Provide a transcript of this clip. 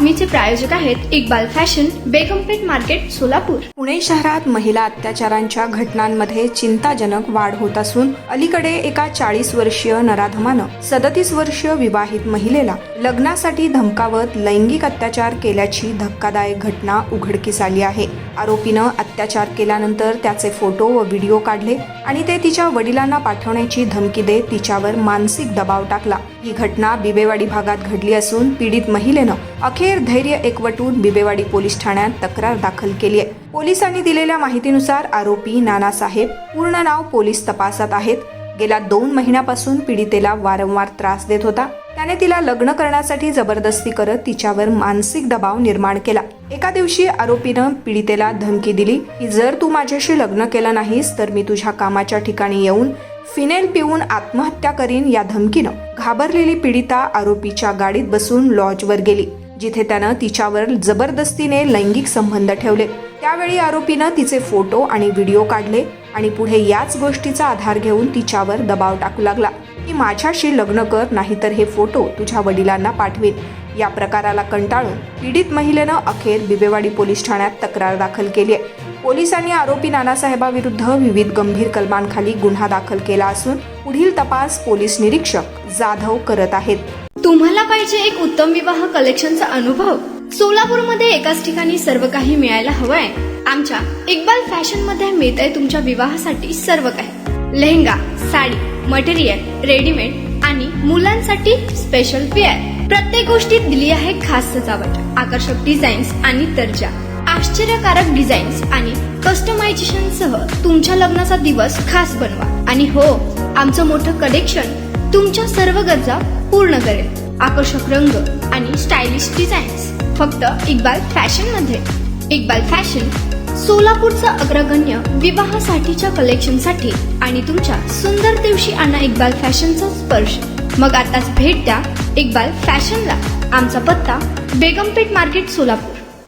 बातमीचे प्रायोजक आहेत Iqbal fashion, बेगमपेठ market, Solapur. Pune शहरात महिला अत्याचारांच्या घटनांमध्ये चिंताजनक वाढ होत असून अलीकडे एका 40 वर्षीय नराधमानं 37 वर्षीय विवाहित महिलेला लग्नासाठी धमकावत लैंगिक अत्याचार केल्याची धक्कादायक घटना उघडकीस आली आहे। आरोपीनं अत्याचार केल्यानंतर त्याचे फोटो व व्हिडिओ काढले आणि ते तिच्या वडिलांना पाठवण्याची धमकी देत तिच्यावर मानसिक दबाव टाकला। ही घटना बिबेवाडी भागात घडली असून पीडित महिलेनं अखेर धैर्य एकवटून बिबेवाडी पोलीस ठाण्यात तक्रार दाखल केली आहे। पोलिसांनी दिलेल्या माहितीनुसार आरोपी नानासाहेब, पूर्ण नाव पोलीस तपासात आहेत, गेल्या 2 महिन्यापासून पीडितेला वारंवार त्रास देत होता। त्याने तिला लग्न करण्यासाठी जबरदस्ती करत तिच्यावर मानसिक दबाव निर्माण केला। एका दिवशी आरोपीनं पीडितेला धमकी दिली की जर तू माझ्याशी लग्न केलं नाहीस तर मी तुझ्या कामाच्या ठिकाणी येऊन फिनेल पिऊन आत्महत्या करीन। या धमकीनं घाबरलेली पीडिता आरोपीच्या गाडीत बसून लॉजवर गेली, जिथे त्यानं तिच्यावर जबरदस्तीने लैंगिक संबंध ठेवले। त्यावेळी आरोपीनं तिचे फोटो आणि व्हिडिओ काढले आणि पुढे याच गोष्टीचा आधार घेऊन तिच्यावर दबाव टाकू लागला की माझ्याशी लग्न कर, नाहीतर हे फोटो तुझ्या वडिलांना पाठवीन। या प्रकाराला कंटाळून पीडित महिलेनं अखेर बिबेवाडी पोलीस ठाण्यात तक्रार दाखल केली आहे। पोलिसांनी आरोपी नानासाहेबाविरुद्ध विविध गंभीर कलमांखाली गुन्हा दाखल केला असून पुढील तपास पोलीस निरीक्षक जाधव करत आहेत। तुम्हाला पाहिजे एक उत्तम विवाह कलेक्शनचा अनुभव? सोलापूरमध्ये एकाच ठिकाणी सर्व काही मिळायला हवंय। आमच्या इक्बाल फॅशन मध्ये मिळतंय तुमच्या विवाहासाठी सर्व काही। लेहंगा, साडी, मटेरियल, रेडीमेड आणि मुलांसाठी स्पेशल वेअर। प्रत्येक गोष्टीत दिली आहे खास सजावट, आकर्षक डिझाईन्स आणि दर्जा, आश्चर्यकारक डिझाईन्स आणि कस्टमायझेशन सह तुमच्या लग्नाचा दिवस खास बनवा। आणि हो, आमचं मोठं कलेक्शन तुमच्या सर्व गरजा पूर्ण करेल। आकर्षक रंग आणि स्टायलिश डिझाईन्स फक्त इक्बाल फॅशन मध्ये। इक्बाल फॅशन सोलापूरचं अग्रगण्य विवाहासाठीच्या कलेक्शनसाठी आणि तुमच्या सुंदर दिवशी आणा इक्बाल फॅशनचा स्पर्श। मग आताच भेट द्या इक्बाल फॅशनला। आमचा पत्ता बेगमपेठ मार्केट, सोलापूर।